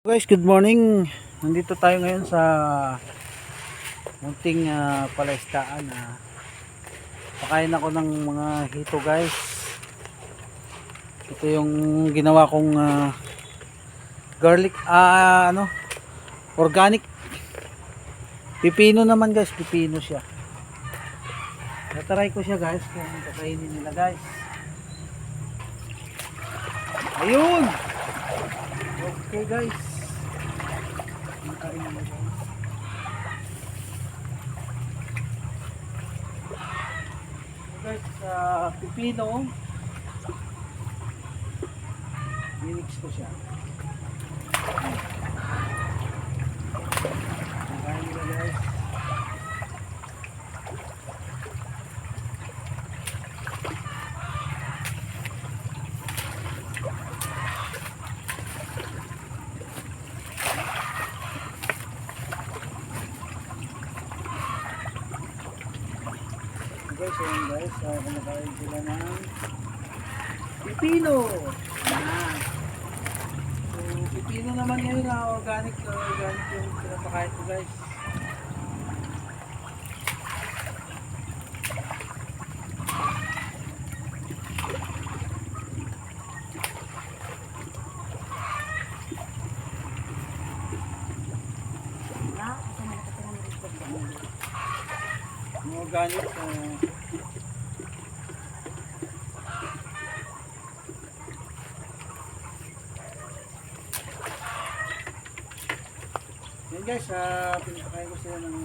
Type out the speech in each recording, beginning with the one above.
Guys, good morning. Nandito tayo ngayon sa munting palaisdaan. Pakain ako ng mga hito, guys. Ito yung ginawa kong garlic, organic. Pipino naman, guys, pipino siya. Nataray ko siya, guys, kung kakainin nila, guys. Ayun. Okay, guys. Kain nila, guys. Guys, pipino, minix ko siya. Kain nila, guys. Guys, ayan guys, kumakain sila ng pipino. Ayan. So, pipino naman ngayon na organic yung pinapakain ko, guys. Yung organic, yan guys, pinapakain ko sila ng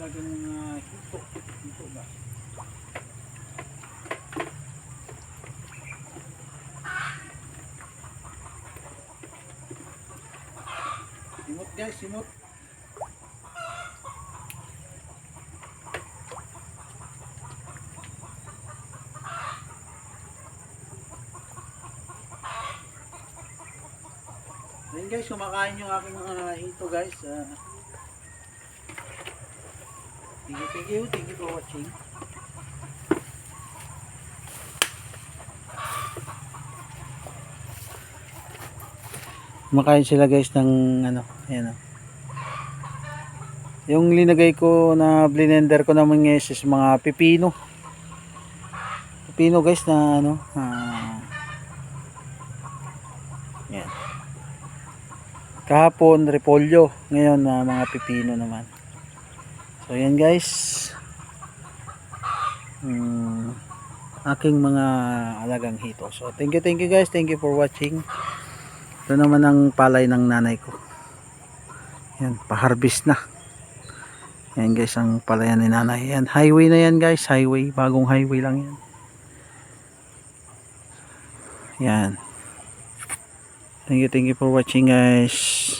lagyan ng hito ba? Simot guys, simot. Then guys, kumakain yung aking hito, guys. Thank you for watching. Kumakain sila guys ng ayan. Yung linagay ko na blender ko naman guys is mga pipino. Pipino guys na yan. Kahapon repolyo, ngayon mga pipino naman. So yan guys, aking mga alagang hito. So thank you guys, thank you for watching. Ito naman ang palay ng nanay ko. Yan, pa-harvest na. Yan guys, ang palayan ni nanay. Yan, highway na yan guys, highway, bagong highway lang yan. Yan. Thank you for watching guys.